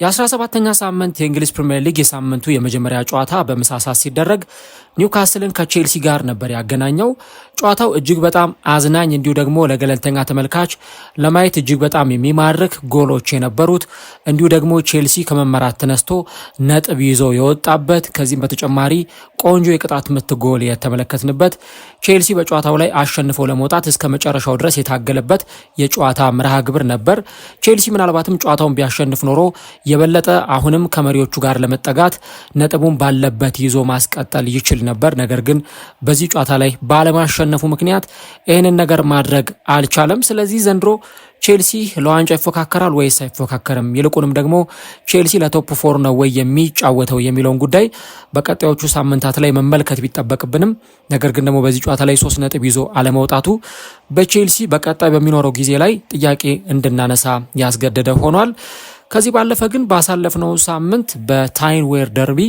የ17ኛ ሳምንት የእንግሊዝ ፕሪሚየር ሊግ የሳምንቱ የመጀመሪያ ጨዋታ በመሳሳት ሲደረግ ኒውካስልን ከቼልሲ ጋር ነበር ያገናኘው። ጨዋታው እጅግ በጣም አዝናኝ እንዲሁ ደግሞ ለገለልተኛ ተመልካች ለማየት እጅግ በጣም የሚማርክ ጎሎች የነበሩት እንዲሁ ደግሞ ቼልሲ ከመመራት ተነስቶ ነጥብ ይዞ የወጣበት ከዚህም በተጨማሪ ቆንጆ የቅጣት ምት ጎል የተመለከትንበት ቼልሲ በጨዋታው ላይ አሸንፎ ለመውጣት እስከ መጨረሻው ድረስ የታገለበት የጨዋታ መርሃ ግብር ነበር። ቼልሲ ምናልባትም ጨዋታውን ቢያሸንፍ ኖሮ የበለጠ አሁንም ከመሪዎቹ ጋር ለመጠጋት ነጥቡን ባለበት ይዞ ማስቀጠል ይችል ነበር። ነገር ግን በዚህ ጨዋታ ላይ ባለማሸነፉ ምክንያት ይህንን ነገር ማድረግ አልቻለም። ስለዚህ ዘንድሮ ቼልሲ ለዋንጫ ይፎካከራል ወይስ አይፎካከርም፣ ይልቁንም ደግሞ ቼልሲ ለቶፕ ፎር ነው ወይ የሚጫወተው የሚለውን ጉዳይ በቀጣዮቹ ሳምንታት ላይ መመልከት ቢጠበቅብንም ነገር ግን ደግሞ በዚህ ጨዋታ ላይ 3 ነጥብ ይዞ አለመውጣቱ በቼልሲ በቀጣይ በሚኖረው ጊዜ ላይ ጥያቄ እንድናነሳ ያስገደደ ሆኗል። ከዚህ ባለፈ ግን ባሳለፍነው ሳምንት በታይንዌር ደርቢ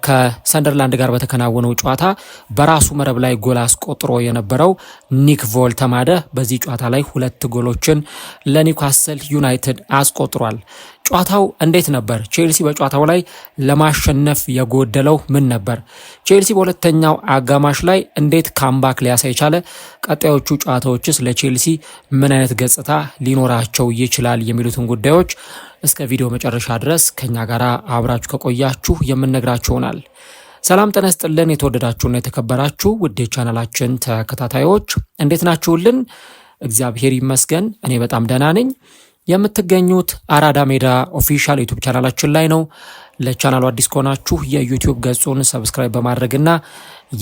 ከሰንደርላንድ ጋር በተከናወነው ጨዋታ በራሱ መረብ ላይ ጎል አስቆጥሮ የነበረው ኒክ ቮልተማደ በዚህ ጨዋታ ላይ 2 ጎሎችን ለኒውካስል ዩናይትድ አስቆጥሯል። ጨዋታው እንዴት ነበር? ቼልሲ በጨዋታው ላይ ለማሸነፍ የጎደለው ምን ነበር? ቼልሲ በሁለተኛው አጋማሽ ላይ እንዴት ካምባክ ሊያሳይ ቻለ? ቀጣዮቹ ጨዋታዎችስ ለቼልሲ ምን አይነት ገጽታ ሊኖራቸው ይችላል? የሚሉትን ጉዳዮች እስከ ቪዲዮ መጨረሻ ድረስ ከኛ ጋር አብራችሁ ከቆያችሁ የምንነግራችሁ ይሆናል። ሰላም ጤና ይስጥልን። የተወደዳችሁና የተከበራችሁ ውድ የቻናላችን ተከታታዮች እንዴት ናችሁልን? እግዚአብሔር ይመስገን እኔ በጣም ደህና ነኝ። የምትገኙት አራዳ ሜዳ ኦፊሻል ዩቲዩብ ቻናላችን ላይ ነው። ለቻናሉ አዲስ ከሆናችሁ የዩቲዩብ ገጹን ሰብስክራይብ በማድረግና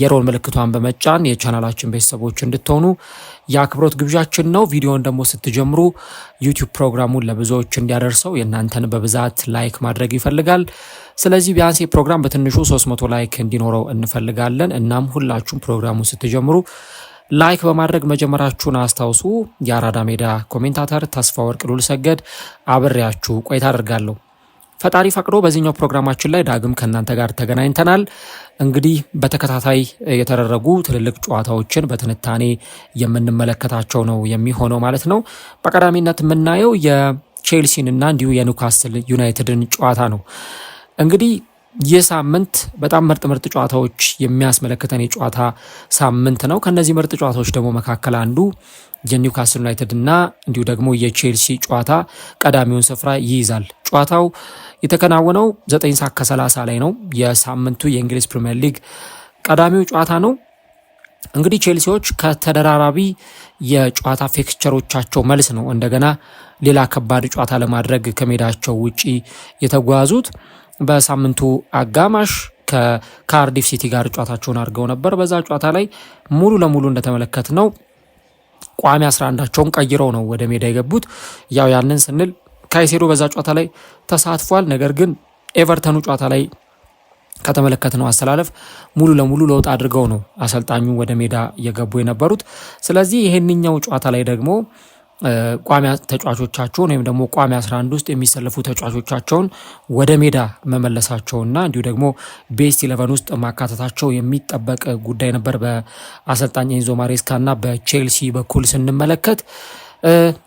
የሮል ምልክቷን በመጫን የቻናላችን ቤተሰቦች እንድትሆኑ የአክብሮት ግብዣችን ነው። ቪዲዮውን ደግሞ ስትጀምሩ ዩቲዩብ ፕሮግራሙን ለብዙዎች እንዲያደርሰው የእናንተን በብዛት ላይክ ማድረግ ይፈልጋል። ስለዚህ ቢያንስ ፕሮግራም በትንሹ 300 ላይክ እንዲኖረው እንፈልጋለን። እናም ሁላችሁም ፕሮግራሙን ስትጀምሩ ላይክ በማድረግ መጀመራችሁን አስታውሱ። የአራዳ ሜዳ ኮሜንታተር ተስፋ ወርቅ ሉል ሰገድ አብሬያችሁ ቆይታ አደርጋለሁ። ፈጣሪ ፈቅዶ በዚህኛው ፕሮግራማችን ላይ ዳግም ከእናንተ ጋር ተገናኝተናል። እንግዲህ በተከታታይ የተደረጉ ትልልቅ ጨዋታዎችን በትንታኔ የምንመለከታቸው ነው የሚሆነው ማለት ነው። በቀዳሚነት የምናየው የቼልሲንና እንዲሁ የኒውካስል ዩናይትድን ጨዋታ ነው። እንግዲህ ይህ ሳምንት በጣም ምርጥ ጨዋታዎች የሚያስመለክተን የጨዋታ ሳምንት ነው። ከነዚህ ምርጥ ጨዋታዎች ደግሞ መካከል አንዱ የኒውካስል ዩናይትድ እና እንዲሁ ደግሞ የቼልሲ ጨዋታ ቀዳሚውን ስፍራ ይይዛል። ጨዋታው የተከናወነው 9:30 ላይ ነው። የሳምንቱ የእንግሊዝ ፕሪሚየር ሊግ ቀዳሚው ጨዋታ ነው። እንግዲህ ቼልሲዎች ከተደራራቢ የጨዋታ ፊክስቸሮቻቸው መልስ ነው እንደገና ሌላ ከባድ ጨዋታ ለማድረግ ከሜዳቸው ውጪ የተጓዙት። በሳምንቱ አጋማሽ ከካርዲፍ ሲቲ ጋር ጨዋታቸውን አድርገው ነበር። በዛ ጨዋታ ላይ ሙሉ ለሙሉ እንደተመለከትነው ቋሚ 11ቸውን ቀይረው ነው ወደ ሜዳ የገቡት። ያንን ስንል ካይሴዶ በዛ ጨዋታ ላይ ተሳትፏል። ነገር ግን ኤቨርተኑ ጨዋታ ላይ ከተመለከትነው አሰላለፍ ሙሉ ለሙሉ ለውጥ አድርገው ነው አሰልጣኙ ወደ ሜዳ የገቡ የነበሩት። ስለዚህ ይሄንኛው ጨዋታ ላይ ደግሞ ቋሚ ተጫዋቾቻቸውን ወይም ደግሞ ቋሚ 11 ውስጥ የሚሰለፉ ተጫዋቾቻቸውን ወደ ሜዳ መመለሳቸውና እንዲሁ ደግሞ ቤስት 11 ውስጥ ማካተታቸው የሚጠበቅ ጉዳይ ነበር። በአሰልጣኝ ኤንዞ ማሬስካና በቼልሲ በኩል ስንመለከት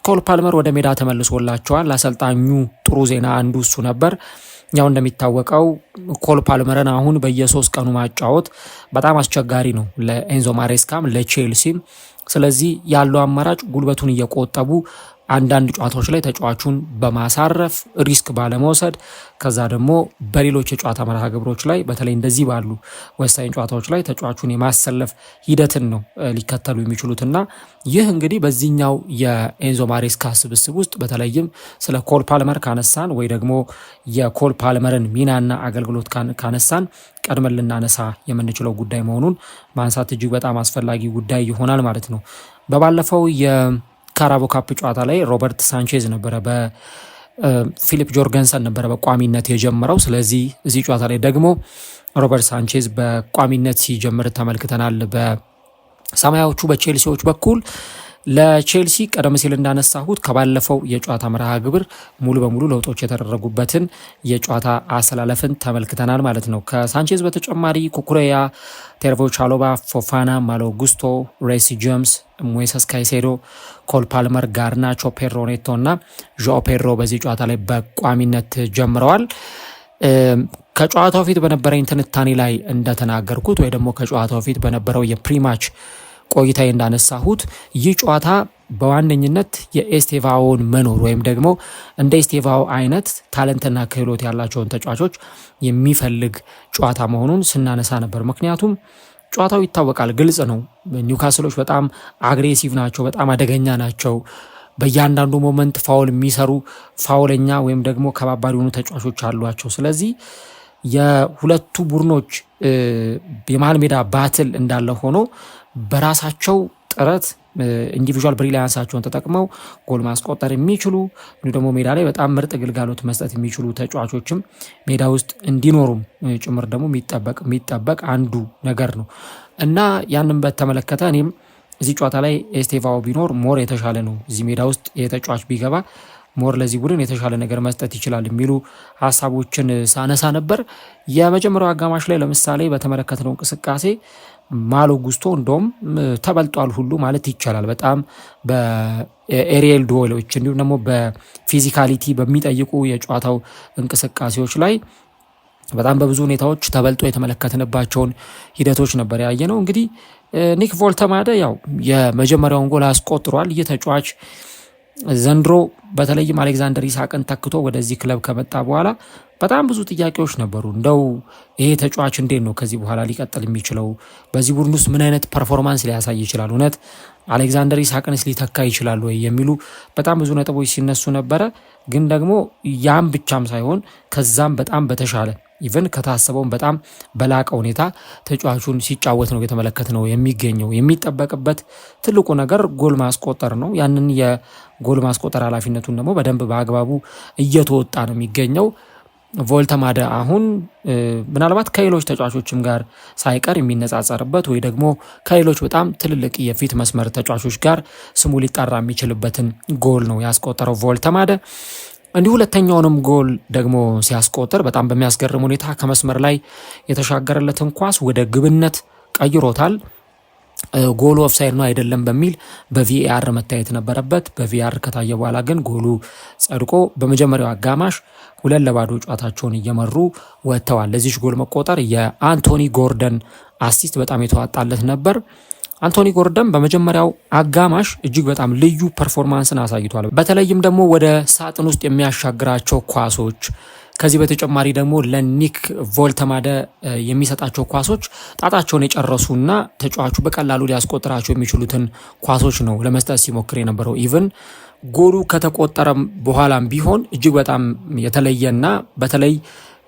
ኮል ፓልመር ወደ ሜዳ ተመልሶላቸዋል። አሰልጣኙ ጥሩ ዜና አንዱ እሱ ነበር። ያው እንደሚታወቀው ኮል ፓልመርን አሁን በየ3 ቀኑ ማጫወት በጣም አስቸጋሪ ነው ለኤንዞ ማሬስካም ለቼልሲም። ስለዚህ ያለው አማራጭ ጉልበቱን እየቆጠቡ አንዳንድ ጨዋታዎች ላይ ተጫዋቹን በማሳረፍ ሪስክ ባለመውሰድ ከዛ ደግሞ በሌሎች የጨዋታ መርሃ ግብሮች ላይ በተለይ እንደዚህ ባሉ ወሳኝ ጨዋታዎች ላይ ተጫዋቹን የማሰለፍ ሂደትን ነው ሊከተሉ የሚችሉትና ይህ እንግዲህ በዚህኛው የኤንዞ ማሬስካ ስብስብ ውስጥ በተለይም ስለ ኮል ፓልመር ካነሳን ወይ ደግሞ የኮል ፓልመርን ሚናና አገልግሎት ካነሳን ቀድመን ልናነሳ የምንችለው ጉዳይ መሆኑን ማንሳት እጅግ በጣም አስፈላጊ ጉዳይ ይሆናል ማለት ነው። በባለፈው ካራቦ ካፕ ጨዋታ ላይ ሮበርት ሳንቼዝ ነበረ በፊሊፕ ጆርገንሰን ነበረ በቋሚነት የጀመረው። ስለዚህ እዚህ ጨዋታ ላይ ደግሞ ሮበርት ሳንቼዝ በቋሚነት ሲጀምር ተመልክተናል በሰማያዎቹ በቼልሲዎች በኩል። ለቼልሲ ቀደም ሲል እንዳነሳሁት ከባለፈው የጨዋታ መርሃ ግብር ሙሉ በሙሉ ለውጦች የተደረጉበትን የጨዋታ አሰላለፍን ተመልክተናል ማለት ነው። ከሳንቼዝ በተጨማሪ ኩኩሬያ፣ ቴርቮ ቻሎባ፣ ፎፋና፣ ማሎ ጉስቶ፣ ሬሲ ጄምስ፣ ሞይሰስ ካይሴዶ፣ ኮል ፓልመር፣ ጋርናቾ፣ ፔድሮ ኔቶ እና ዦ ፔድሮ በዚህ ጨዋታ ላይ በቋሚነት ጀምረዋል። ከጨዋታው ፊት በነበረኝ ትንታኔ ላይ እንደተናገርኩት ወይ ደግሞ ከጨዋታው ፊት በነበረው የፕሪማች ቆይታዬ እንዳነሳሁት ይህ ጨዋታ በዋነኝነት የኤስቴቫኦን መኖር ወይም ደግሞ እንደ ኤስቴቫኦ አይነት ታለንትና ክህሎት ያላቸውን ተጫዋቾች የሚፈልግ ጨዋታ መሆኑን ስናነሳ ነበር። ምክንያቱም ጨዋታው ይታወቃል፣ ግልጽ ነው። ኒውካስሎች በጣም አግሬሲቭ ናቸው፣ በጣም አደገኛ ናቸው። በእያንዳንዱ ሞመንት ፋውል የሚሰሩ ፋውለኛ ወይም ደግሞ ከባባድ የሆኑ ተጫዋቾች አሏቸው። ስለዚህ የሁለቱ ቡድኖች የመሃል ሜዳ ባትል እንዳለ ሆኖ በራሳቸው ጥረት ኢንዲቪዥዋል ብሪሊያንሳቸውን ተጠቅመው ጎል ማስቆጠር የሚችሉ ደግሞ ሜዳ ላይ በጣም ምርጥ ግልጋሎት መስጠት የሚችሉ ተጫዋቾችም ሜዳ ውስጥ እንዲኖሩም ጭምር ደግሞ የሚጠበቅ አንዱ ነገር ነው እና ያንን በተመለከተ እኔም እዚህ ጨዋታ ላይ ኤስቴቫኦ ቢኖር ሞር የተሻለ ነው፣ እዚህ ሜዳ ውስጥ የተጫዋች ቢገባ ሞር ለዚህ ቡድን የተሻለ ነገር መስጠት ይችላል የሚሉ ሀሳቦችን ሳነሳ ነበር። የመጀመሪያው አጋማሽ ላይ ለምሳሌ በተመለከትነው እንቅስቃሴ ማሎ ጉስቶ እንደውም ተበልጧል ሁሉ ማለት ይቻላል። በጣም በኤሪየል ዱዌሎች እንዲሁም ደግሞ በፊዚካሊቲ በሚጠይቁ የጨዋታው እንቅስቃሴዎች ላይ በጣም በብዙ ሁኔታዎች ተበልጦ የተመለከትንባቸውን ሂደቶች ነበር ያየ ነው። እንግዲህ ኒክ ቮልተማደ ያው የመጀመሪያውን ጎል አስቆጥሯል። ይህ ተጫዋች ዘንድሮ በተለይም አሌክዛንደር ኢሳቅን ተክቶ ወደዚህ ክለብ ከመጣ በኋላ በጣም ብዙ ጥያቄዎች ነበሩ። እንደው ይሄ ተጫዋች እንዴት ነው ከዚህ በኋላ ሊቀጥል የሚችለው? በዚህ ቡድን ውስጥ ምን አይነት ፐርፎርማንስ ሊያሳይ ይችላል? እውነት አሌክዛንደር ኢሳቅንስ ሊተካ ይችላል ወይ የሚሉ በጣም ብዙ ነጥቦች ሲነሱ ነበረ። ግን ደግሞ ያም ብቻም ሳይሆን ከዛም በጣም በተሻለ ኢቨን ከታሰበውን በጣም በላቀ ሁኔታ ተጫዋቹን ሲጫወት ነው የተመለከት ነው የሚገኘው። የሚጠበቅበት ትልቁ ነገር ጎል ማስቆጠር ነው። ያንን የጎል ማስቆጠር ኃላፊነቱን ደግሞ በደንብ በአግባቡ እየተወጣ ነው የሚገኘው። ቮልተማደ አሁን ምናልባት ከሌሎች ተጫዋቾችም ጋር ሳይቀር የሚነጻጸርበት ወይ ደግሞ ከሌሎች በጣም ትልልቅ የፊት መስመር ተጫዋቾች ጋር ስሙ ሊጠራ የሚችልበትን ጎል ነው ያስቆጠረው ቮልተማደ። እንዲሁ ሁለተኛውንም ጎል ደግሞ ሲያስቆጥር በጣም በሚያስገርም ሁኔታ ከመስመር ላይ የተሻገረለትን ኳስ ወደ ግብነት ቀይሮታል። ጎሉ ኦፍሳይድ ነው አይደለም በሚል በቪኤአር መታየት ነበረበት። በቪኤአር ከታየ በኋላ ግን ጎሉ ጸድቆ በመጀመሪያው አጋማሽ 2-0 ጨዋታቸውን እየመሩ ወጥተዋል። ለዚህ ጎል መቆጠር የአንቶኒ ጎርደን አሲስት በጣም የተዋጣለት ነበር። አንቶኒ ጎርደን በመጀመሪያው አጋማሽ እጅግ በጣም ልዩ ፐርፎርማንስን አሳይቷል። በተለይም ደግሞ ወደ ሳጥን ውስጥ የሚያሻግራቸው ኳሶች፣ ከዚህ በተጨማሪ ደግሞ ለኒክ ቮልተማደ የሚሰጣቸው ኳሶች ጣጣቸውን የጨረሱና ተጫዋቹ በቀላሉ ሊያስቆጥራቸው የሚችሉትን ኳሶች ነው ለመስጠት ሲሞክር የነበረው። ኢቭን ጎሉ ከተቆጠረ በኋላም ቢሆን እጅግ በጣም የተለየና በተለይ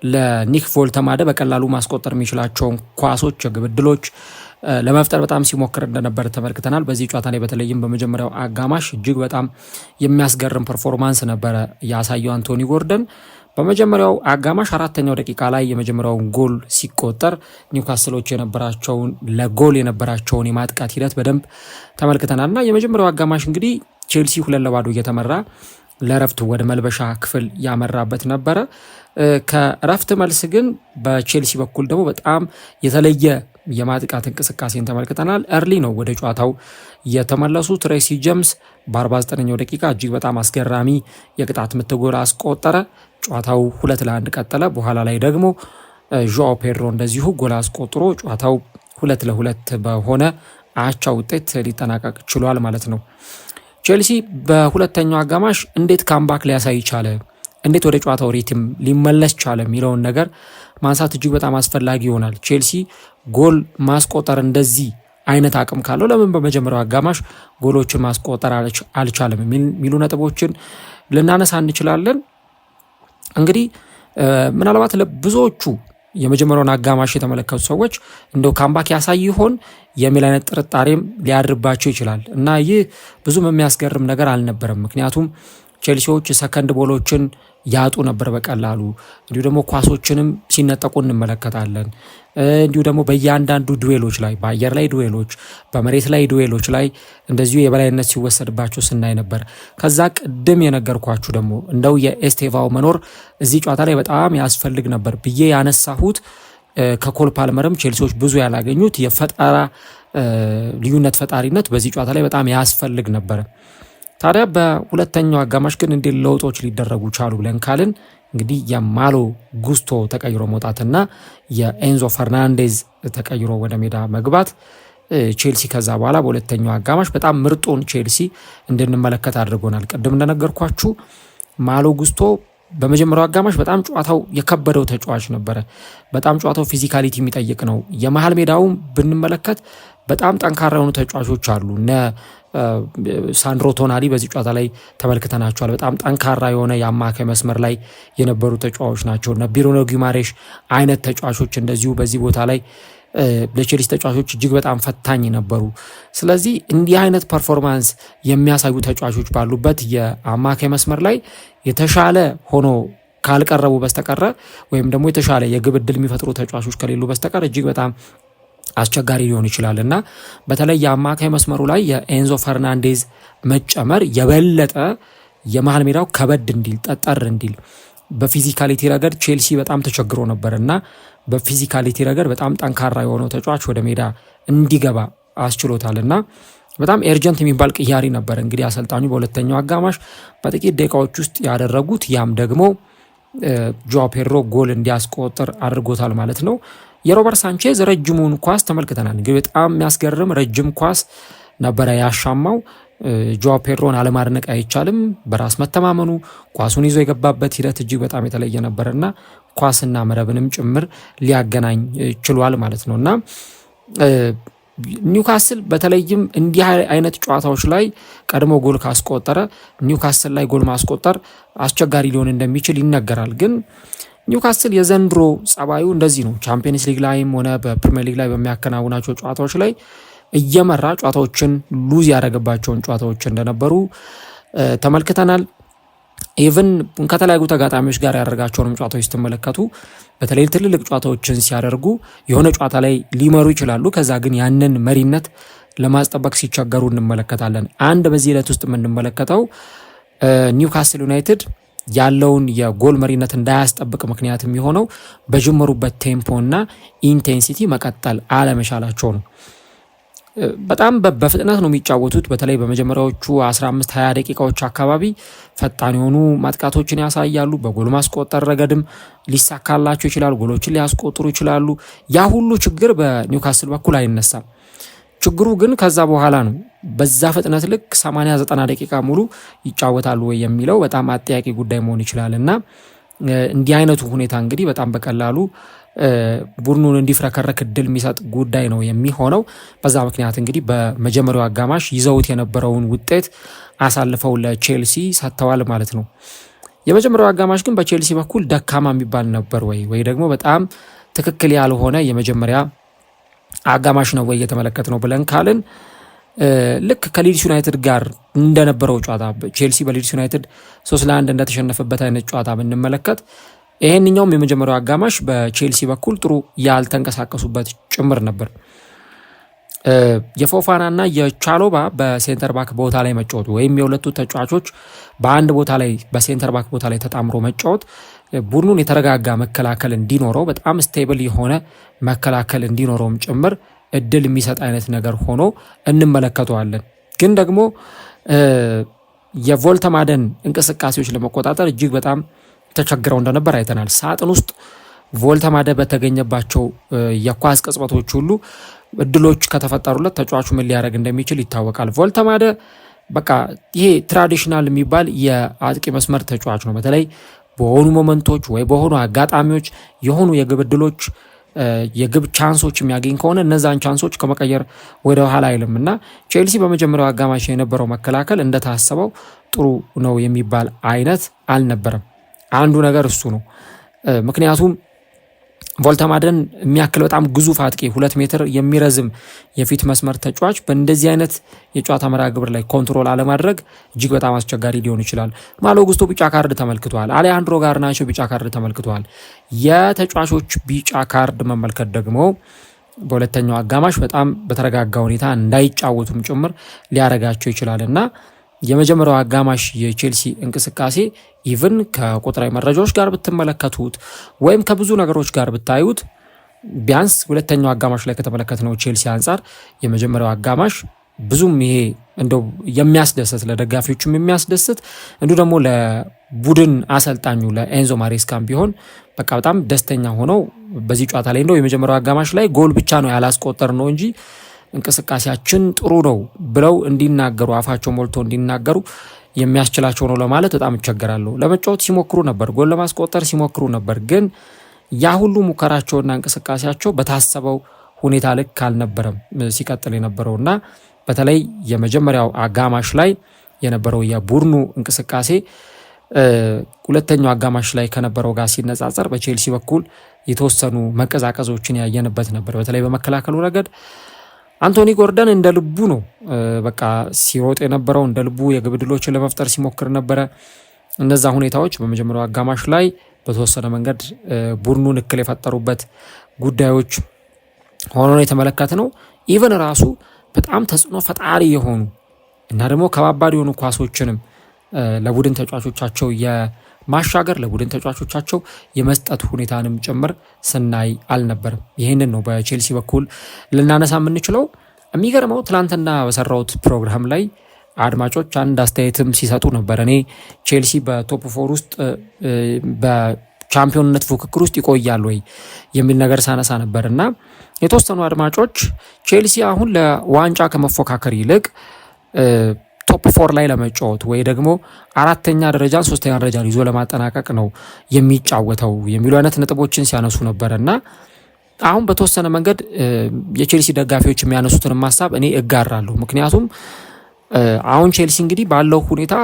ለኒክ ቮልተማደ በቀላሉ ማስቆጠር የሚችላቸውን ኳሶች፣ የግብ ዕድሎች ለመፍጠር በጣም ሲሞክር እንደነበር ተመልክተናል። በዚህ ጨዋታ ላይ በተለይም በመጀመሪያው አጋማሽ እጅግ በጣም የሚያስገርም ፐርፎርማንስ ነበረ ያሳየው አንቶኒ ጎርደን። በመጀመሪያው አጋማሽ 4ኛው ደቂቃ ላይ የመጀመሪያውን ጎል ሲቆጠር ኒውካስሎች የነበራቸውን ለጎል የነበራቸውን የማጥቃት ሂደት በደንብ ተመልክተናል እና የመጀመሪያው አጋማሽ እንግዲህ ቼልሲ 2-0 እየተመራ ለረፍት ወደ መልበሻ ክፍል ያመራበት ነበረ። ከረፍት መልስ ግን በቼልሲ በኩል ደግሞ በጣም የተለየ የማጥቃት እንቅስቃሴን ተመልክተናል። እርሊ ነው ወደ ጨዋታው የተመለሱት። ሬሲ ጄምስ በ49ኛው ደቂቃ እጅግ በጣም አስገራሚ የቅጣት ምት ጎል አስቆጠረ። ጨዋታው 2-1 ቀጠለ። በኋላ ላይ ደግሞ ዦ ፔድሮ እንደዚሁ ጎል አስቆጥሮ ጨዋታው 2-2 በሆነ አቻ ውጤት ሊጠናቀቅ ችሏል ማለት ነው። ቼልሲ በሁለተኛው አጋማሽ እንዴት ካምባክ ሊያሳይ ቻለ፣ እንዴት ወደ ጨዋታው ሪትም ሊመለስ ቻለ የሚለውን ነገር ማንሳት እጅግ በጣም አስፈላጊ ይሆናል። ቼልሲ ጎል ማስቆጠር እንደዚህ አይነት አቅም ካለው ለምን በመጀመሪያው አጋማሽ ጎሎችን ማስቆጠር አልቻለም የሚሉ ነጥቦችን ልናነሳ እንችላለን። እንግዲህ ምናልባት ለብዙዎቹ የመጀመሪያውን አጋማሽ የተመለከቱ ሰዎች እንደው ካምባክ ያሳይ ይሆን የሚል አይነት ጥርጣሬም ሊያድርባቸው ይችላል እና ይህ ብዙም የሚያስገርም ነገር አልነበረም። ምክንያቱም ቼልሲዎች ሰከንድ ቦሎችን ያጡ ነበር በቀላሉ። እንዲሁ ደግሞ ኳሶችንም ሲነጠቁ እንመለከታለን። እንዲሁ ደግሞ በእያንዳንዱ ዱዌሎች ላይ በአየር ላይ ዱዌሎች፣ በመሬት ላይ ዱዌሎች ላይ እንደዚሁ የበላይነት ሲወሰድባቸው ስናይ ነበር። ከዛ ቅድም የነገርኳችሁ ደግሞ እንደው የኤስቴቫው መኖር እዚህ ጨዋታ ላይ በጣም ያስፈልግ ነበር ብዬ ያነሳሁት ከኮል ፓልመርም ቼልሲዎች ብዙ ያላገኙት የፈጠራ ልዩነት ፈጣሪነት በዚህ ጨዋታ ላይ በጣም ያስፈልግ ነበር። ታዲያ በሁለተኛው አጋማሽ ግን እንዴት ለውጦች ሊደረጉ ቻሉ ብለን ካልን እንግዲህ የማሎ ጉስቶ ተቀይሮ መውጣትና የኤንዞ ፈርናንዴዝ ተቀይሮ ወደ ሜዳ መግባት ቼልሲ ከዛ በኋላ በሁለተኛው አጋማሽ በጣም ምርጡን ቼልሲ እንድንመለከት አድርጎናል። ቅድም እንደነገርኳችሁ ማሎ ጉስቶ በመጀመሪያው አጋማሽ በጣም ጨዋታው የከበደው ተጫዋች ነበረ። በጣም ጨዋታው ፊዚካሊቲ የሚጠይቅ ነው። የመሃል ሜዳውም ብንመለከት በጣም ጠንካራ የሆኑ ተጫዋቾች አሉ። ሳንድሮ ቶናሊ በዚህ ጨዋታ ላይ ተመልክተናቸዋል። በጣም ጠንካራ የሆነ የአማካይ መስመር ላይ የነበሩ ተጫዋቾች ናቸው። ብሩኖ ጊማሬሽ አይነት ተጫዋቾች እንደዚሁ በዚህ ቦታ ላይ ለቼልሲ ተጫዋቾች እጅግ በጣም ፈታኝ ነበሩ። ስለዚህ እንዲህ አይነት ፐርፎርማንስ የሚያሳዩ ተጫዋቾች ባሉበት የአማካይ መስመር ላይ የተሻለ ሆኖ ካልቀረቡ በስተቀረ ወይም ደግሞ የተሻለ የግብ ዕድል የሚፈጥሩ ተጫዋቾች ከሌሉ በስተቀር እጅግ በጣም አስቸጋሪ ሊሆን ይችላል እና በተለይ የአማካይ መስመሩ ላይ የኤንዞ ፈርናንዴዝ መጨመር የበለጠ የመሃል ሜዳው ከበድ እንዲል ጠጠር እንዲል በፊዚካሊቲ ረገድ ቼልሲ በጣም ተቸግሮ ነበር እና በፊዚካሊቲ ረገድ በጣም ጠንካራ የሆነው ተጫዋች ወደ ሜዳ እንዲገባ አስችሎታል እና በጣም ኤርጀንት የሚባል ቅያሪ ነበር እንግዲህ አሰልጣኙ በሁለተኛው አጋማሽ በጥቂት ደቂቃዎች ውስጥ ያደረጉት። ያም ደግሞ ጆዋ ፔድሮ ጎል እንዲያስቆጥር አድርጎታል ማለት ነው። የሮበርት ሳንቼዝ ረጅሙን ኳስ ተመልክተናል። እንግዲህ በጣም የሚያስገርም ረጅም ኳስ ነበረ ያሻማው። ጆዋ ፔድሮን አለማድነቅ አይቻልም። በራስ መተማመኑ ኳሱን ይዞ የገባበት ሂደት እጅግ በጣም የተለየ ነበርና ኳስና መረብንም ጭምር ሊያገናኝ ችሏል ማለት ነው እና ኒውካስል በተለይም እንዲህ አይነት ጨዋታዎች ላይ ቀድሞ ጎል ካስቆጠረ ኒውካስል ላይ ጎል ማስቆጠር አስቸጋሪ ሊሆን እንደሚችል ይነገራል። ግን ኒውካስል የዘንድሮ ጸባዩ እንደዚህ ነው። ቻምፒየንስ ሊግ ላይም ሆነ በፕሪሚየር ሊግ ላይ በሚያከናውናቸው ጨዋታዎች ላይ እየመራ ጨዋታዎችን ሉዝ ያደረገባቸውን ጨዋታዎች እንደነበሩ ተመልክተናል። ኢቭን ከተለያዩ ተጋጣሚዎች ጋር ያደረጋቸውንም ጨዋታዎች ስትመለከቱ በተለይ ትልልቅ ጨዋታዎችን ሲያደርጉ የሆነ ጨዋታ ላይ ሊመሩ ይችላሉ። ከዛ ግን ያንን መሪነት ለማስጠበቅ ሲቸገሩ እንመለከታለን። አንድ በዚህ ዕለት ውስጥ የምንመለከተው ኒውካስል ዩናይትድ ያለውን የጎል መሪነት እንዳያስጠብቅ ምክንያት የሚሆነው በጀመሩበት ቴምፖ እና ኢንቴንሲቲ መቀጠል አለመቻላቸው ነው። በጣም በፍጥነት ነው የሚጫወቱት። በተለይ በመጀመሪያዎቹ 15-20 ደቂቃዎች አካባቢ ፈጣን የሆኑ ማጥቃቶችን ያሳያሉ። በጎል ማስቆጠር ረገድም ሊሳካላቸው ይችላል። ጎሎችን ሊያስቆጥሩ ይችላሉ። ያ ሁሉ ችግር በኒውካስል በኩል አይነሳም። ችግሩ ግን ከዛ በኋላ ነው። በዛ ፍጥነት ልክ 80-90 ደቂቃ ሙሉ ይጫወታሉ ወይ የሚለው በጣም አጠያቂ ጉዳይ መሆን ይችላል እና እንዲህ አይነቱ ሁኔታ እንግዲህ በጣም በቀላሉ ቡድኑን እንዲፍረከረክ እድል የሚሰጥ ጉዳይ ነው የሚሆነው። በዛ ምክንያት እንግዲህ በመጀመሪያው አጋማሽ ይዘውት የነበረውን ውጤት አሳልፈው ለቼልሲ ሰጥተዋል ማለት ነው። የመጀመሪያው አጋማሽ ግን በቼልሲ በኩል ደካማ የሚባል ነበር ወይ ደግሞ በጣም ትክክል ያልሆነ የመጀመሪያ አጋማሽ ነው ወይ እየተመለከት ነው ብለን ካልን ልክ ከሊድስ ዩናይትድ ጋር እንደነበረው ጨዋታ ቼልሲ በሊድስ ዩናይትድ 3-1 እንደተሸነፈበት አይነት ጨዋታ ብንመለከት ይሄንኛውም የመጀመሪያው አጋማሽ በቼልሲ በኩል ጥሩ ያልተንቀሳቀሱበት ጭምር ነበር። የፎፋናና የቻሎባ በሴንተር ባክ ቦታ ላይ መጫወቱ ወይም የሁለቱ ተጫዋቾች በአንድ ቦታ ላይ በሴንተር ባክ ቦታ ላይ ተጣምሮ መጫወት ቡድኑን የተረጋጋ መከላከል እንዲኖረው በጣም ስቴብል የሆነ መከላከል እንዲኖረውም ጭምር እድል የሚሰጥ አይነት ነገር ሆኖ እንመለከተዋለን። ግን ደግሞ የቮልተማደን እንቅስቃሴዎች ለመቆጣጠር እጅግ በጣም ተቸግረው እንደነበር አይተናል። ሳጥን ውስጥ ቮልተማደ በተገኘባቸው የኳስ ቅጽበቶች ሁሉ እድሎች ከተፈጠሩለት ተጫዋቹ ምን ሊያደርግ እንደሚችል ይታወቃል። ቮልተማደ በቃ ይሄ ትራዲሽናል የሚባል የአጥቂ መስመር ተጫዋች ነው። በተለይ በሆኑ ሞመንቶች ወይ በሆኑ አጋጣሚዎች የሆኑ የግብ እድሎች የግብ ቻንሶች የሚያገኝ ከሆነ እነዛን ቻንሶች ከመቀየር ወደ ኋላ አይልም እና ቼልሲ በመጀመሪያው አጋማሽ የነበረው መከላከል እንደታሰበው ጥሩ ነው የሚባል አይነት አልነበረም። አንዱ ነገር እሱ ነው። ምክንያቱም ቮልተማደን የሚያክል በጣም ግዙፍ አጥቂ 2 ሜትር የሚረዝም የፊት መስመር ተጫዋች በእንደዚህ አይነት የጨዋታ መርሃ ግብር ላይ ኮንትሮል አለማድረግ እጅግ በጣም አስቸጋሪ ሊሆን ይችላል። ማሎ ጉስቶ ቢጫ ካርድ ተመልክቷል። አሌሃንድሮ ጋርናቾ ቢጫ ካርድ ተመልክቷል። የተጫዋቾች ቢጫ ካርድ መመልከት ደግሞ በሁለተኛው አጋማሽ በጣም በተረጋጋ ሁኔታ እንዳይጫወቱም ጭምር ሊያረጋቸው ይችላል እና የመጀመሪያው አጋማሽ የቼልሲ እንቅስቃሴ ኢቭን ከቁጥራዊ መረጃዎች ጋር ብትመለከቱት ወይም ከብዙ ነገሮች ጋር ብታዩት ቢያንስ ሁለተኛው አጋማሽ ላይ ከተመለከትነው ቼልሲ አንጻር የመጀመሪያው አጋማሽ ብዙም ይሄ እንደው የሚያስደስት ለደጋፊዎችም የሚያስደስት እንዲሁ ደግሞ ለቡድን አሰልጣኙ ለኤንዞ ማሬስካም ቢሆን በቃ በጣም ደስተኛ ሆነው በዚህ ጨዋታ ላይ እንደው የመጀመሪያው አጋማሽ ላይ ጎል ብቻ ነው ያላስቆጠር ነው እንጂ እንቅስቃሴያችን ጥሩ ነው ብለው እንዲናገሩ አፋቸው ሞልቶ እንዲናገሩ የሚያስችላቸው ነው ለማለት በጣም ይቸገራሉ። ለመጫወት ሲሞክሩ ነበር፣ ጎል ለማስቆጠር ሲሞክሩ ነበር። ግን ያ ሁሉ ሙከራቸውና እንቅስቃሴያቸው በታሰበው ሁኔታ ልክ አልነበረም ሲቀጥል የነበረውና በተለይ የመጀመሪያው አጋማሽ ላይ የነበረው የቡድኑ እንቅስቃሴ ሁለተኛው አጋማሽ ላይ ከነበረው ጋር ሲነጻጸር በቼልሲ በኩል የተወሰኑ መቀዛቀዞችን ያየንበት ነበር። በተለይ በመከላከሉ ረገድ አንቶኒ ጎርደን እንደ ልቡ ነው በቃ ሲሮጥ የነበረው፣ እንደ ልቡ የግብ ዕድሎችን ለመፍጠር ሲሞክር ነበረ። እነዛ ሁኔታዎች በመጀመሪያው አጋማሽ ላይ በተወሰነ መንገድ ቡድኑን እክል የፈጠሩበት ጉዳዮች ሆኖ ነው የተመለከትነው። ኢቨን ራሱ በጣም ተጽዕኖ ፈጣሪ የሆኑ እና ደግሞ ከባባድ የሆኑ ኳሶችንም ለቡድን ተጫዋቾቻቸው የማሻገር ለቡድን ተጫዋቾቻቸው የመስጠት ሁኔታንም ጭምር ስናይ አልነበርም። ይህንን ነው በቼልሲ በኩል ልናነሳ የምንችለው። የሚገርመው ትላንትና በሰራሁት ፕሮግራም ላይ አድማጮች አንድ አስተያየትም ሲሰጡ ነበር። እኔ ቼልሲ በቶፕ 4 ውስጥ በቻምፒዮንነት ፉክክር ውስጥ ይቆያል ወይ የሚል ነገር ሳነሳ ነበር እና የተወሰኑ አድማጮች ቼልሲ አሁን ለዋንጫ ከመፎካከር ይልቅ ቶፕ 4 ላይ ለመጫወት ወይ ደግሞ 4ኛ ደረጃን 3ኛ ደረጃን ይዞ ለማጠናቀቅ ነው የሚጫወተው የሚሉ አይነት ነጥቦችን ሲያነሱ ነበር እና አሁን በተወሰነ መንገድ የቼልሲ ደጋፊዎች የሚያነሱትን ሀሳብ እኔ እጋራለሁ። ምክንያቱም አሁን ቼልሲ እንግዲህ ባለው ሁኔታ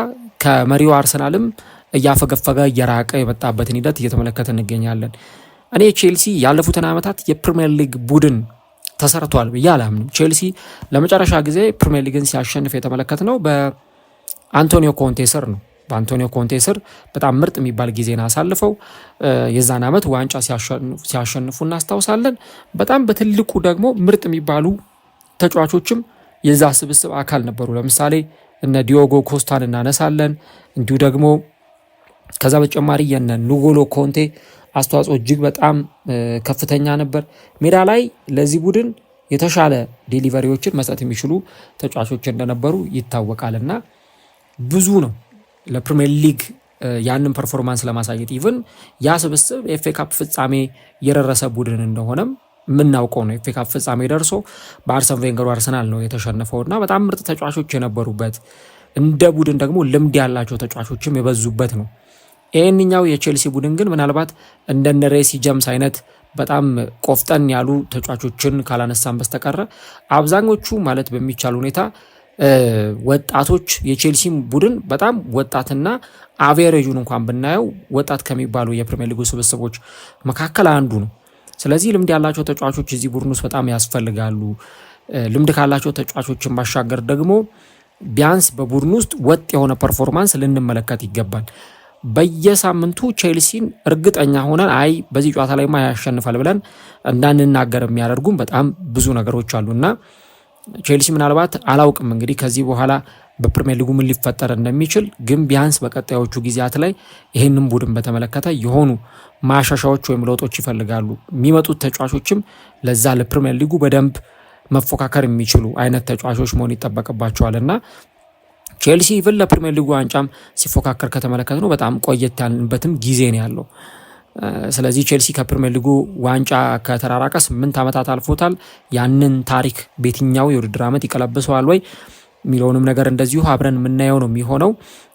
ከመሪው አርሰናልም እያፈገፈገ እየራቀ የመጣበትን ሂደት እየተመለከተ እንገኛለን። እኔ ቼልሲ ያለፉትን ዓመታት የፕሪሚየር ሊግ ቡድን ተሰርቷል ብዬ አላምንም። ቼልሲ ለመጨረሻ ጊዜ ፕሪሚየር ሊግን ሲያሸንፍ የተመለከትነው በአንቶኒዮ ኮንቴ ስር ነው። በአንቶኒዮ ኮንቴ ስር በጣም ምርጥ የሚባል ጊዜን አሳልፈው የዛን ዓመት ዋንጫ ሲያሸንፉ እናስታውሳለን። በጣም በትልቁ ደግሞ ምርጥ የሚባሉ ተጫዋቾችም የዛ ስብስብ አካል ነበሩ። ለምሳሌ እነ ዲዮጎ ኮስታን እናነሳለን። እንዲሁ ደግሞ ከዛ በተጨማሪ የነ ኑጎሎ ኮንቴ አስተዋጽኦ እጅግ በጣም ከፍተኛ ነበር። ሜዳ ላይ ለዚህ ቡድን የተሻለ ዴሊቨሪዎችን መስጠት የሚችሉ ተጫዋቾች እንደነበሩ ይታወቃል እና ብዙ ነው ለፕሪሚየር ሊግ ያንን ፐርፎርማንስ ለማሳየት ኢቭን ያ ስብስብ የኤፍ ኤ ካፕ ፍጻሜ የደረሰ ቡድን እንደሆነም የምናውቀው ነው። የኤፍ ኤ ካፕ ፍጻሜ ደርሶ በአርሰን ቬንገሩ አርሰናል ነው የተሸነፈውና በጣም ምርጥ ተጫዋቾች የነበሩበት እንደ ቡድን ደግሞ ልምድ ያላቸው ተጫዋቾችም የበዙበት ነው። ይህንኛው የቼልሲ ቡድን ግን ምናልባት እንደነ ሬሲ ጀምስ አይነት በጣም ቆፍጠን ያሉ ተጫዋቾችን ካላነሳን በስተቀረ አብዛኞቹ ማለት በሚቻል ሁኔታ ወጣቶች የቼልሲ ቡድን በጣም ወጣትና አቬሬጁን እንኳን ብናየው ወጣት ከሚባሉ የፕሪሚየር ሊጉ ስብስቦች መካከል አንዱ ነው። ስለዚህ ልምድ ያላቸው ተጫዋቾች እዚህ ቡድን ውስጥ በጣም ያስፈልጋሉ። ልምድ ካላቸው ተጫዋቾችን ባሻገር ደግሞ ቢያንስ በቡድን ውስጥ ወጥ የሆነ ፐርፎርማንስ ልንመለከት ይገባል። በየሳምንቱ ቼልሲን እርግጠኛ ሆነን አይ በዚህ ጨዋታ ላይ ያሸንፋል ብለን እንዳንናገር የሚያደርጉም በጣም ብዙ ነገሮች አሉና ቼልሲ ምናልባት አላውቅም እንግዲህ ከዚህ በኋላ በፕሪሚየር ሊጉ ምን ሊፈጠር እንደሚችል፣ ግን ቢያንስ በቀጣዮቹ ጊዜያት ላይ ይህንን ቡድን በተመለከተ የሆኑ ማሻሻዎች ወይም ለውጦች ይፈልጋሉ። የሚመጡት ተጫዋቾችም ለዛ ለፕሪሚየር ሊጉ በደንብ መፎካከር የሚችሉ አይነት ተጫዋቾች መሆን ይጠበቅባቸዋል እና ቼልሲ ኢቭን ለፕሪሚየር ሊጉ ዋንጫም ሲፎካከር ከተመለከት ነው በጣም ቆየት ያልንበትም ጊዜ ነው ያለው። ስለዚህ ቼልሲ ከፕሪሚየር ሊጉ ዋንጫ ከተራራቀ 8 ዓመታት አልፎታል። ያንን ታሪክ በየትኛው የውድድር ዓመት ይቀለብሰዋል ወይ የሚለውንም ነገር እንደዚሁ አብረን የምናየው ነው የሚሆነው።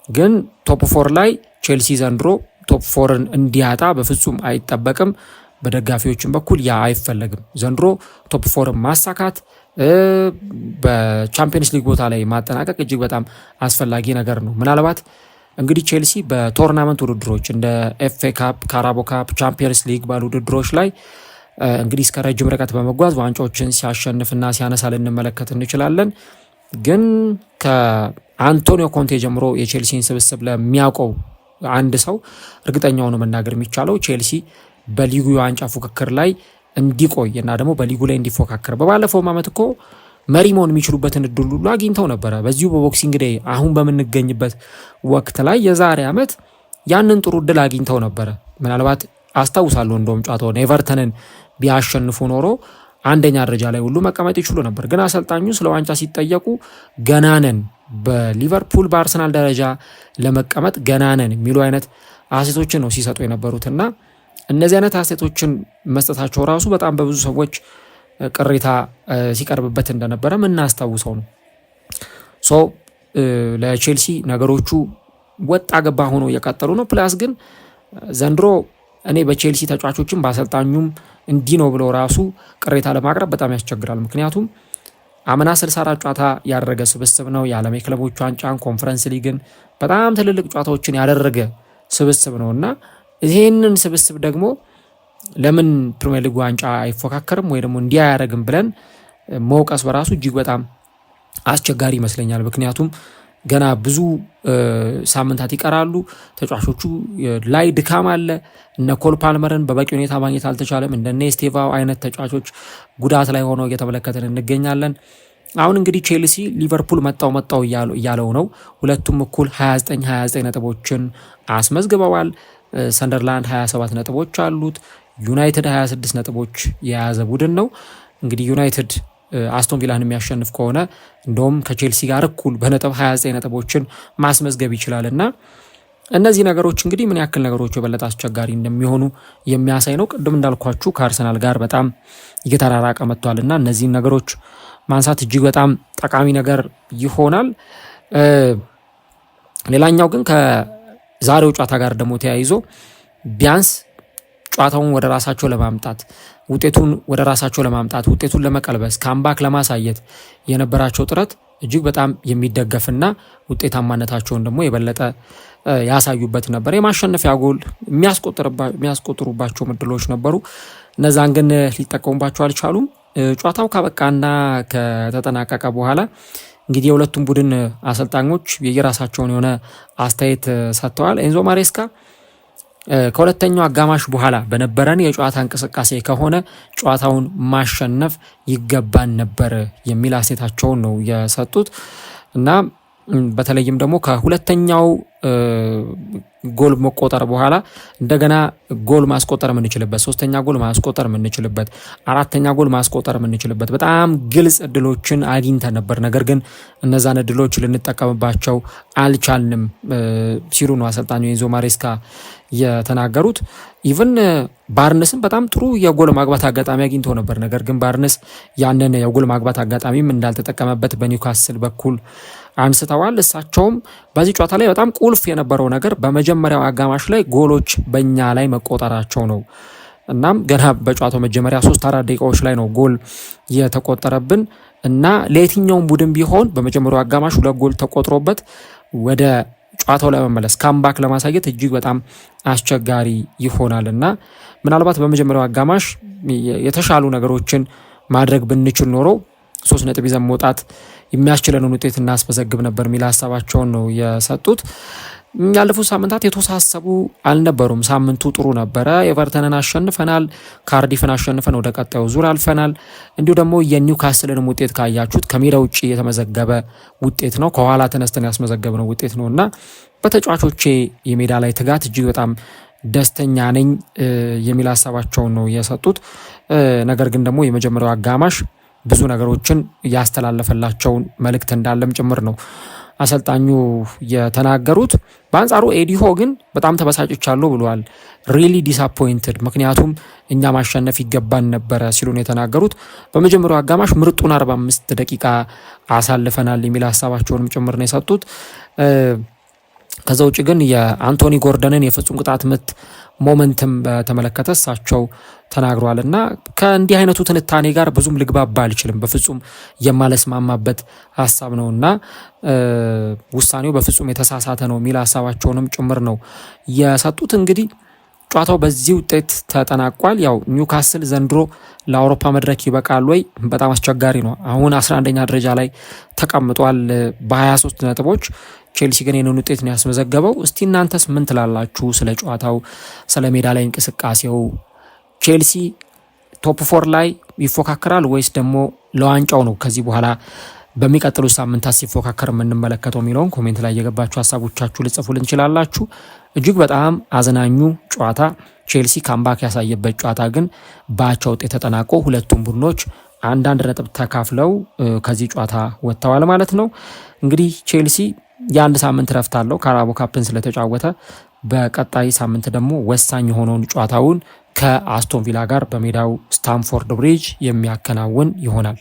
ግን ቶፕ 4 ላይ ቼልሲ ዘንድሮ ቶፕ 4ን እንዲያጣ በፍጹም አይጠበቅም። በደጋፊዎችም በኩል ያ አይፈለግም። ዘንድሮ ቶፕ 4ን ማሳካት በቻምፒየንስ ሊግ ቦታ ላይ ማጠናቀቅ እጅግ በጣም አስፈላጊ ነገር ነው። ምናልባት እንግዲህ ቼልሲ በቶርናመንት ውድድሮች እንደ ኤፍ ኤ ካፕ፣ ካራቦ ካፕ፣ ቻምፒየንስ ሊግ ባሉ ውድድሮች ላይ እንግዲህ እስከ ረጅም ርቀት በመጓዝ ዋንጫዎችን ሲያሸንፍና ሲያነሳ ልንመለከት እንችላለን። ግን ከአንቶኒዮ ኮንቴ ጀምሮ የቼልሲን ስብስብ ለሚያውቀው አንድ ሰው እርግጠኛው ነው መናገር የሚቻለው ቼልሲ በሊጉ የዋንጫ ፉክክር ላይ እንዲቆይ እና ደግሞ በሊጉ ላይ እንዲፎካከር በባለፈው ዓመት እኮ መሪ መሆን የሚችሉበትን እድል ሁሉ አግኝተው ነበረ። በዚሁ በቦክሲንግ ዴይ አሁን በምንገኝበት ወቅት ላይ የዛሬ ዓመት ያንን ጥሩ እድል አግኝተው ነበረ። ምናልባት አስታውሳለሁ እንደውም ጨዋታውን ኤቨርተንን ቢያሸንፉ ኖሮ አንደኛ ደረጃ ላይ ሁሉ መቀመጥ ይችሉ ነበር። ግን አሰልጣኙ ስለ ዋንጫ ሲጠየቁ ገናነን በሊቨርፑል በአርሰናል ደረጃ ለመቀመጥ ገናነን የሚሉ አይነት አሴቶችን ነው ሲሰጡ የነበሩትና እነዚህ አይነት አሴቶችን መስጠታቸው ራሱ በጣም በብዙ ሰዎች ቅሬታ ሲቀርብበት እንደነበረ የምናስታውሰው ነው። ለቼልሲ ነገሮቹ ወጣ ገባ ሆኖ እየቀጠሉ ነው። ፕላስ ግን ዘንድሮ እኔ በቼልሲ ተጫዋቾችም በአሰልጣኙም እንዲህ ነው ብሎ ራሱ ቅሬታ ለማቅረብ በጣም ያስቸግራል። ምክንያቱም አምና 64 ጨዋታ ያደረገ ስብስብ ነው። የዓለም የክለቦች ዋንጫን፣ ኮንፈረንስ ሊግን በጣም ትልልቅ ጨዋታዎችን ያደረገ ስብስብ ነው እና ይህንን ስብስብ ደግሞ ለምን ፕሪሚየር ሊግ ዋንጫ አይፎካከርም ወይ ደግሞ እንዲህ አያደርግም ብለን መውቀስ በራሱ እጅግ በጣም አስቸጋሪ ይመስለኛል። ምክንያቱም ገና ብዙ ሳምንታት ይቀራሉ። ተጫዋቾቹ ላይ ድካም አለ። እነ ኮል ፓልመርን በበቂ ሁኔታ ማግኘት አልተቻለም። እንደነ ስቴቫው አይነት ተጫዋቾች ጉዳት ላይ ሆነው እየተመለከትን እንገኛለን። አሁን እንግዲህ ቼልሲ ሊቨርፑል መጣው እያለው ነው። ሁለቱም እኩል 29 ነጥቦችን አስመዝግበዋል። ሰንደርላንድ 27 ነጥቦች አሉት። ዩናይትድ 26 ነጥቦች የያዘ ቡድን ነው። እንግዲህ ዩናይትድ አስቶን ቪላን የሚያሸንፍ ከሆነ እንደውም ከቼልሲ ጋር እኩል በነጥብ 29 ነጥቦችን ማስመዝገብ ይችላል እና እነዚህ ነገሮች እንግዲህ ምን ያክል ነገሮቹ የበለጠ አስቸጋሪ እንደሚሆኑ የሚያሳይ ነው። ቅድም እንዳልኳችሁ ከአርሰናል ጋር በጣም እየተራራቀ መጥቷል እና እነዚህን ነገሮች ማንሳት እጅግ በጣም ጠቃሚ ነገር ይሆናል። ሌላኛው ግን ከዛሬው ጨዋታ ጋር ደግሞ ተያይዞ ቢያንስ ጨዋታውን ወደ ራሳቸው ለማምጣት ውጤቱን ወደ ራሳቸው ለማምጣት ውጤቱን ለመቀልበስ ካምባክ ለማሳየት የነበራቸው ጥረት እጅግ በጣም የሚደገፍና ውጤታማነታቸውን ደግሞ የበለጠ ያሳዩበት ነበር። የማሸነፊያ ጎል የሚያስቆጥሩባቸው እድሎች ነበሩ። እነዛን ግን ሊጠቀሙባቸው አልቻሉም። ጨዋታው ካበቃና ከተጠናቀቀ በኋላ እንግዲህ የሁለቱም ቡድን አሰልጣኞች የየራሳቸውን የሆነ አስተያየት ሰጥተዋል። ኤንዞ ማሬስካ ከሁለተኛው አጋማሽ በኋላ በነበረን የጨዋታ እንቅስቃሴ ከሆነ ጨዋታውን ማሸነፍ ይገባን ነበር የሚል አስተያየታቸውን ነው የሰጡት እና በተለይም ደግሞ ከሁለተኛው ጎል መቆጠር በኋላ እንደገና ጎል ማስቆጠር የምንችልበት፣ ሶስተኛ ጎል ማስቆጠር የምንችልበት፣ አራተኛ ጎል ማስቆጠር የምንችልበት በጣም ግልጽ እድሎችን አግኝተን ነበር። ነገር ግን እነዛን እድሎች ልንጠቀምባቸው አልቻልንም ሲሉ ነው አሰልጣኙ ኤንዞ ማሬስካ የተናገሩት። ኢቭን ባርነስም በጣም ጥሩ የጎል ማግባት አጋጣሚ አግኝቶ ነበር። ነገር ግን ባርነስ ያንን የጎል ማግባት አጋጣሚም እንዳልተጠቀመበት በኒውካስል በኩል አንስተዋል። እሳቸውም በዚህ ጨዋታ ላይ በጣም ቁልፍ የነበረው ነገር በመጀመሪያው አጋማሽ ላይ ጎሎች በእኛ ላይ መቆጠራቸው ነው። እናም ገና በጨዋታው መጀመሪያ 3-4 ደቂቃዎች ላይ ነው ጎል የተቆጠረብን እና ለየትኛውም ቡድን ቢሆን በመጀመሪያው አጋማሽ 2 ጎል ተቆጥሮበት ወደ ጨዋታው ለመመለስ ካምባክ ለማሳየት እጅግ በጣም አስቸጋሪ ይሆናል እና ምናልባት በመጀመሪያው አጋማሽ የተሻሉ ነገሮችን ማድረግ ብንችል ኖሮ 3 ነጥብ ይዘን መውጣት የሚያስችለንን ውጤት እናስመዘግብ ነበር የሚል ሀሳባቸውን ነው የሰጡት። ያለፉት ሳምንታት የተወሳሰቡ አልነበሩም። ሳምንቱ ጥሩ ነበረ። ኤቨርተንን አሸንፈናል፣ ካርዲፍን አሸንፈን ወደ ቀጣዩ ዙር አልፈናል። እንዲሁ ደግሞ የኒውካስልንም ውጤት ካያችሁት ከሜዳ ውጭ የተመዘገበ ውጤት ነው፣ ከኋላ ተነስተን ያስመዘገብነው ውጤት ነው እና በተጫዋቾቼ የሜዳ ላይ ትጋት እጅግ በጣም ደስተኛ ነኝ የሚል ሀሳባቸውን ነው የሰጡት። ነገር ግን ደግሞ የመጀመሪያው አጋማሽ ብዙ ነገሮችን ያስተላለፈላቸውን መልእክት እንዳለም ጭምር ነው አሰልጣኙ የተናገሩት። በአንጻሩ ኤዲሆ ግን በጣም ተበሳጭቻለሁ ብለዋል። ሪሊ ዲስአፖይንትድ፣ ምክንያቱም እኛ ማሸነፍ ይገባን ነበረ ሲሉ ነው የተናገሩት። በመጀመሪያው አጋማሽ ምርጡን 45 ደቂቃ አሳልፈናል የሚል ሀሳባቸውንም ጭምር ነው የሰጡት። ከዛ ውጭ ግን የአንቶኒ ጎርደንን የፍጹም ቅጣት ምት ሞመንትም በተመለከተ እሳቸው ተናግሯል እና ከእንዲህ አይነቱ ትንታኔ ጋር ብዙም ልግባባ አልችልም፣ በፍጹም የማለስማማበት ሀሳብ ነው እና ውሳኔው በፍጹም የተሳሳተ ነው የሚል ሀሳባቸውንም ጭምር ነው የሰጡት። እንግዲህ ጨዋታው በዚህ ውጤት ተጠናቋል። ያው ኒውካስል ዘንድሮ ለአውሮፓ መድረክ ይበቃል ወይ? በጣም አስቸጋሪ ነው። አሁን 11ኛ ደረጃ ላይ ተቀምጧል በ23 ነጥቦች። ቼልሲ ግን ይህንን ውጤት ነው ያስመዘገበው። እስቲ እናንተስ ምን ትላላችሁ ስለ ጨዋታው፣ ስለ ሜዳ ላይ እንቅስቃሴው? ቼልሲ ቶፕ 4 ላይ ይፎካከራል ወይስ ደግሞ ለዋንጫው ነው ከዚህ በኋላ በሚቀጥሉት ሳምንታት ሲፎካከር የምንመለከተው የሚለውን ኮሜንት ላይ የገባችሁ ሀሳቦቻችሁ ልጽፉልን እንችላላችሁ። እጅግ በጣም አዝናኙ ጨዋታ ቼልሲ ካምባክ ያሳየበት ጨዋታ ግን በአቻ ውጤት ተጠናቆ ሁለቱም ቡድኖች አንዳንድ ነጥብ ተካፍለው ከዚህ ጨዋታ ወጥተዋል ማለት ነው። እንግዲህ ቼልሲ የአንድ ሳምንት ረፍት አለው ካራቦ ካፕን ስለተጫወተ። በቀጣይ ሳምንት ደግሞ ወሳኝ የሆነውን ጨዋታውን ከአስቶን ቪላ ጋር በሜዳው ስታምፎርድ ብሪጅ የሚያከናውን ይሆናል።